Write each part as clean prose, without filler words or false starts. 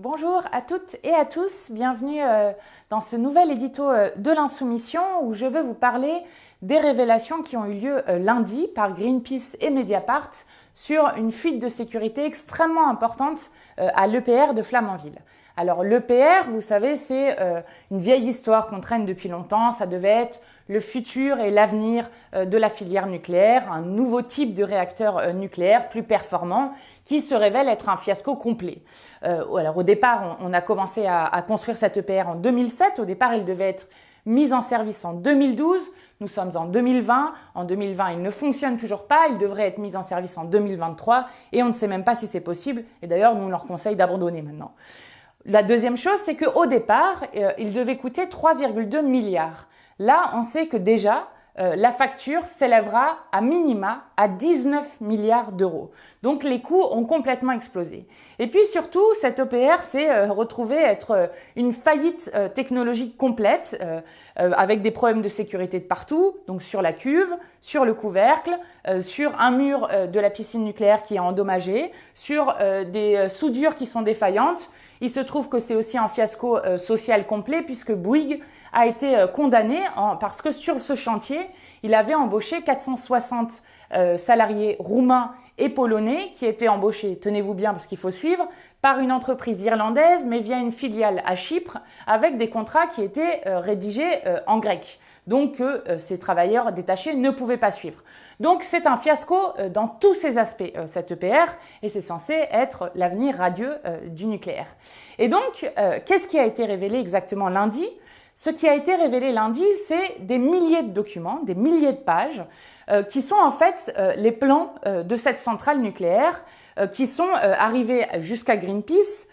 Bonjour à toutes et à tous, bienvenue dans ce nouvel édito de l'Insoumission où je veux vous parler des révélations qui ont eu lieu lundi par Greenpeace et Mediapart sur une fuite de sécurité extrêmement importante à l'EPR de Flamanville. Alors l'EPR, vous savez, c'est une vieille histoire qu'on traîne depuis longtemps, ça devait être le futur et l'avenir de la filière nucléaire, un nouveau type de réacteur nucléaire plus performant qui se révèle être un fiasco complet. Alors au départ, on a commencé à construire cette EPR en 2007. Au départ, elle devait être mise en service en 2012. Nous sommes en 2020. En 2020, il ne fonctionne toujours pas. Il devrait être mis en service en 2023 et on ne sait même pas si c'est possible. Et d'ailleurs, nous, on leur conseille d'abandonner maintenant. La deuxième chose, c'est qu'au départ, il devait coûter 3,2 milliards. Là, on sait que déjà, la facture s'élèvera à minima à 19 milliards d'euros. Donc les coûts ont complètement explosé. Et puis surtout, cette EPR s'est retrouvée être une faillite technologique complète avec des problèmes de sécurité de partout, donc sur la cuve, sur le couvercle, sur un mur de la piscine nucléaire qui est endommagé, sur des soudures qui sont défaillantes. Il se trouve que c'est aussi un fiasco social complet puisque Bouygues a été condamné parce que sur ce chantier, il avait embauché 460 salariés roumains et polonais qui étaient embauchés, tenez-vous bien parce qu'il faut suivre, par une entreprise irlandaise mais via une filiale à Chypre avec des contrats qui étaient rédigés en grec. Donc ces travailleurs détachés ne pouvaient pas suivre. Donc c'est un fiasco dans tous ses aspects, cette EPR, et c'est censé être l'avenir radieux du nucléaire. Et donc, qu'est-ce qui a été révélé exactement lundi ? Ce qui a été révélé lundi, c'est des milliers de documents, des milliers de pages, qui sont en fait les plans de cette centrale nucléaire, qui sont arrivés jusqu'à Greenpeace,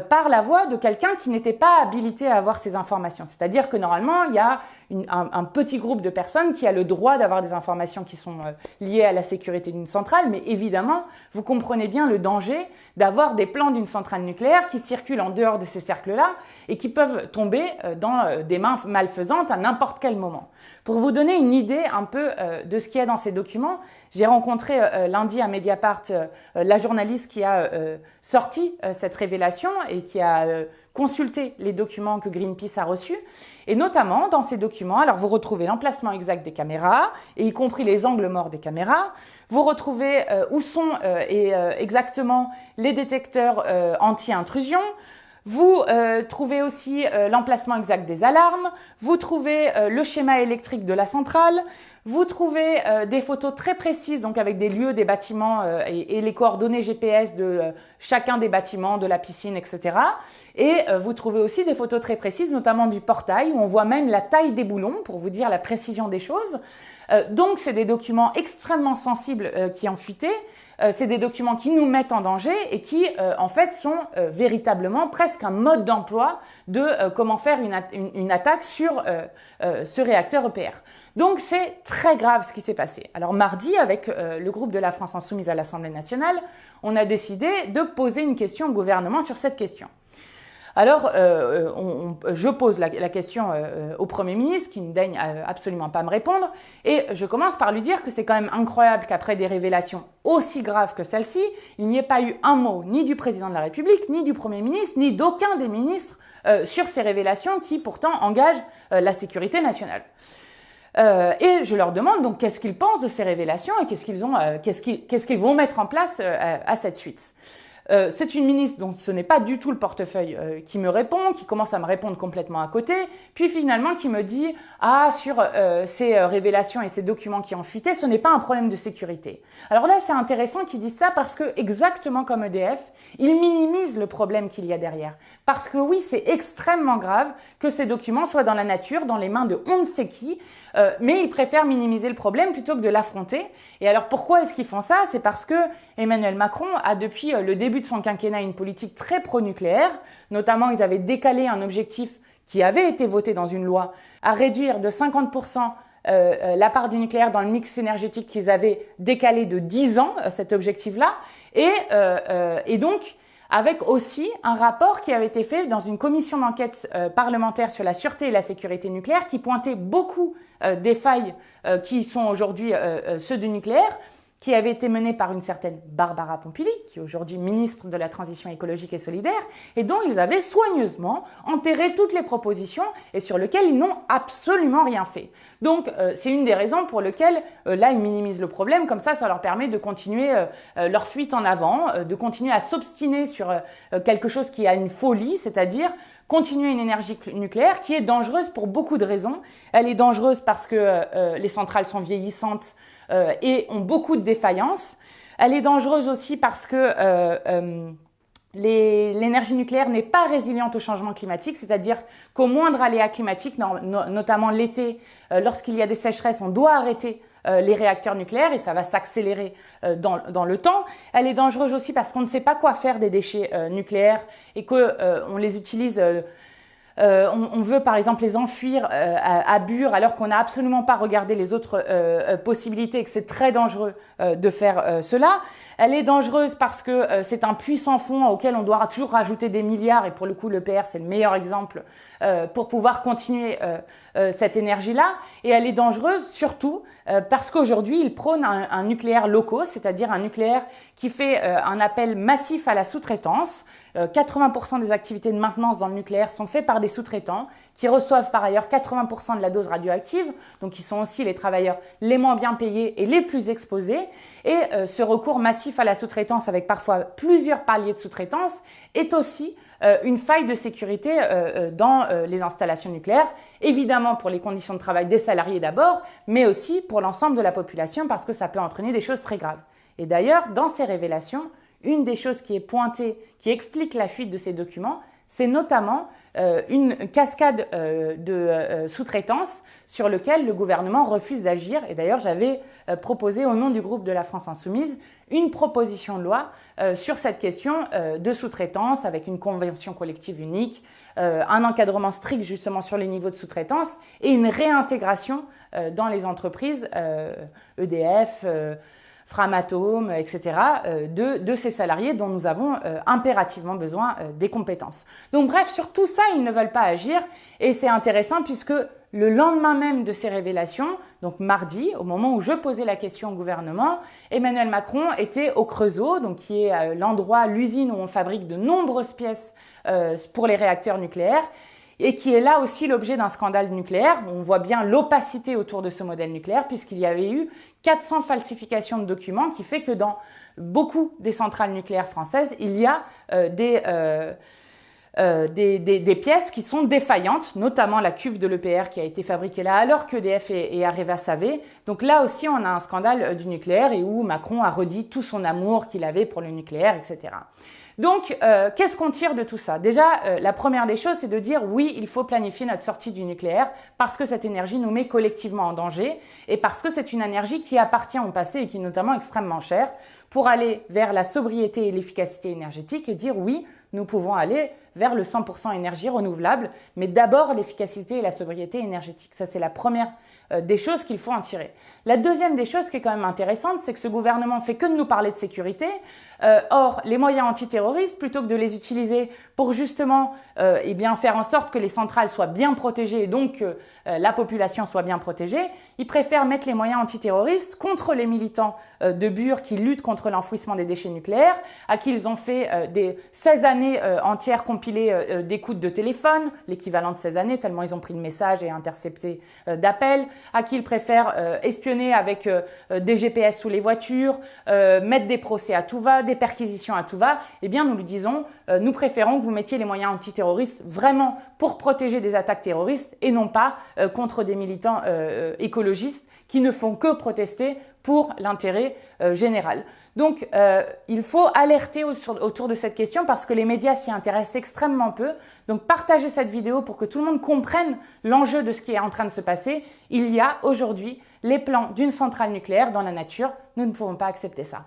par la voix de quelqu'un qui n'était pas habilité à avoir ces informations. C'est-à-dire que normalement, il y a un petit groupe de personnes qui a le droit d'avoir des informations qui sont liées à la sécurité d'une centrale, mais évidemment, vous comprenez bien le danger d'avoir des plans d'une centrale nucléaire qui circulent en dehors de ces cercles-là et qui peuvent tomber dans des mains malfaisantes à n'importe quel moment. Pour vous donner une idée un peu de ce qu'il y a dans ces documents, j'ai rencontré lundi à Mediapart la journaliste qui a sorti cette révélation et qui a consulté les documents que Greenpeace a reçus. Et notamment, dans ces documents, alors vous retrouvez l'emplacement exact des caméras, et y compris les angles morts des caméras. Vous retrouvez où sont exactement les détecteurs anti-intrusion. Vous trouvez aussi l'emplacement exact des alarmes, vous trouvez le schéma électrique de la centrale, vous trouvez des photos très précises, donc avec des lieux des bâtiments et les coordonnées GPS de chacun des bâtiments, de la piscine, etc. Et vous trouvez aussi des photos très précises, notamment du portail, où on voit même la taille des boulons, pour vous dire la précision des choses. Donc c'est des documents extrêmement sensibles qui ont fuité. C'est des documents qui nous mettent en danger et qui, en fait, sont véritablement presque un mode d'emploi de comment faire une attaque sur ce réacteur EPR. Donc, c'est très grave ce qui s'est passé. Alors, mardi, avec le groupe de la France Insoumise à l'Assemblée nationale, on a décidé de poser une question au gouvernement sur cette question. Alors, je pose la question au Premier ministre, qui ne daigne absolument pas me répondre, et je commence par lui dire que c'est quand même incroyable qu'après des révélations aussi graves que celle-ci, il n'y ait pas eu un mot ni du Président de la République, ni du Premier ministre, ni d'aucun des ministres sur ces révélations qui pourtant engagent la sécurité nationale. Et je leur demande donc qu'est-ce qu'ils pensent de ces révélations et qu'est-ce qu'ils vont mettre en place à cette suite. C'est une ministre dont ce n'est pas du tout le portefeuille qui me répond, qui commence à me répondre complètement à côté, puis finalement qui me dit « Ah, sur ces révélations et ces documents qui ont fuité, ce n'est pas un problème de sécurité. » Alors là, c'est intéressant qu'ils disent ça parce que, exactement comme EDF, ils minimisent le problème qu'il y a derrière. Parce que oui, c'est extrêmement grave que ces documents soient dans la nature, dans les mains de on ne sait qui, mais ils préfèrent minimiser le problème plutôt que de l'affronter. Et alors pourquoi est-ce qu'ils font ça ? C'est parce que Emmanuel Macron a depuis le début de son quinquennat une politique très pro-nucléaire. Notamment, ils avaient décalé un objectif qui avait été voté dans une loi à réduire de 50% la part du nucléaire dans le mix énergétique qu'ils avaient décalé de 10 ans, cet objectif-là. Et donc, avec aussi un rapport qui avait été fait dans une commission d'enquête parlementaire sur la sûreté et la sécurité nucléaire qui pointait beaucoup des failles qui sont aujourd'hui ceux du nucléaire, qui avait été menée par une certaine Barbara Pompili, qui est aujourd'hui ministre de la Transition écologique et solidaire, et dont ils avaient soigneusement enterré toutes les propositions et sur lesquelles ils n'ont absolument rien fait. Donc, c'est une des raisons pour lesquelles, là, ils minimisent le problème. Comme ça leur permet de continuer leur fuite en avant, de continuer à s'obstiner sur quelque chose qui a une folie, c'est-à-dire continuer une énergie nucléaire qui est dangereuse pour beaucoup de raisons. Elle est dangereuse parce que les centrales sont vieillissantes et ont beaucoup de défaillances. Elle est dangereuse aussi parce que l'énergie nucléaire n'est pas résiliente au changement climatique, c'est-à-dire qu'au moindre aléa climatique, notamment l'été, lorsqu'il y a des sécheresses, on doit arrêter les réacteurs nucléaires et ça va s'accélérer dans le temps. Elle est dangereuse aussi parce qu'on ne sait pas quoi faire des déchets nucléaires et qu'on les utilise. On veut par exemple les enfuir à Bure alors qu'on n'a absolument pas regardé les autres possibilités et que c'est très dangereux de faire cela. Elle est dangereuse parce que c'est un puits sans fond auquel on doit toujours rajouter des milliards et pour le coup l'EPR c'est le meilleur exemple pour pouvoir continuer cette énergie-là. Et elle est dangereuse surtout parce qu'aujourd'hui il prône un nucléaire low cost, c'est-à-dire un nucléaire qui fait un appel massif à la sous-traitance. 80% des activités de maintenance dans le nucléaire sont faites par des sous-traitants qui reçoivent par ailleurs 80% de la dose radioactive, donc ils sont aussi les travailleurs les moins bien payés et les plus exposés. Et ce recours massif à la sous-traitance avec parfois plusieurs paliers de sous-traitance est aussi une faille de sécurité dans les installations nucléaires, évidemment pour les conditions de travail des salariés d'abord, mais aussi pour l'ensemble de la population parce que ça peut entraîner des choses très graves. Et d'ailleurs, dans ces révélations, une des choses qui est pointée, qui explique la fuite de ces documents, c'est notamment une cascade de sous-traitance sur lequel le gouvernement refuse d'agir. Et d'ailleurs, j'avais proposé au nom du groupe de la France Insoumise une proposition de loi sur cette question de sous-traitance avec une convention collective unique, un encadrement strict justement sur les niveaux de sous-traitance et une réintégration dans les entreprises EDF, Framatome, etc., de ces salariés dont nous avons impérativement besoin des compétences. Donc bref, sur tout ça, ils ne veulent pas agir et c'est intéressant puisque le lendemain même de ces révélations, donc mardi, au moment où je posais la question au gouvernement, Emmanuel Macron était au Creusot, donc qui est l'endroit, l'usine où on fabrique de nombreuses pièces pour les réacteurs nucléaires, et qui est là aussi l'objet d'un scandale nucléaire. On voit bien l'opacité autour de ce modèle nucléaire puisqu'il y avait eu 400 falsifications de documents qui fait que dans beaucoup des centrales nucléaires françaises, il y a des pièces qui sont défaillantes, notamment la cuve de l'EPR qui a été fabriquée là alors qu'EDF et Areva savaient. Donc là aussi, on a un scandale du nucléaire et où Macron a redit tout son amour qu'il avait pour le nucléaire, etc. Donc, qu'est-ce qu'on tire de tout ça? Déjà, la première des choses, c'est de dire oui, il faut planifier notre sortie du nucléaire parce que cette énergie nous met collectivement en danger et parce que c'est une énergie qui appartient au passé et qui est notamment extrêmement chère pour aller vers la sobriété et l'efficacité énergétique et dire oui, nous pouvons aller vers le 100% énergie renouvelable, mais d'abord l'efficacité et la sobriété énergétique. Ça, c'est la première des choses qu'il faut en tirer. La deuxième des choses qui est quand même intéressante, c'est que ce gouvernement fait que de nous parler de sécurité. Or, les moyens antiterroristes, plutôt que de les utiliser pour justement eh bien, faire en sorte que les centrales soient bien protégées et donc que la population soit bien protégée, ils préfèrent mettre les moyens antiterroristes contre les militants de Bure qui luttent contre l'enfouissement des déchets nucléaires, à qui ils ont fait des 16 années entières compilées d'écoutes de téléphone, l'équivalent de 16 années, tellement ils ont pris de messages et intercepté d'appels, à qui ils préfèrent espionner avec des GPS sous les voitures, mettre des procès à tout va, des perquisitions à tout va. Eh bien, nous lui disons, nous préférons que vous mettiez les moyens antiterroristes vraiment pour protéger des attaques terroristes et non pas contre des militants écologistes qui ne font que protester pour l'intérêt général. Donc, il faut alerter autour de cette question parce que les médias s'y intéressent extrêmement peu. Donc, partagez cette vidéo pour que tout le monde comprenne l'enjeu de ce qui est en train de se passer. Il y a aujourd'hui les plans d'une centrale nucléaire dans la nature. Nous ne pouvons pas accepter ça.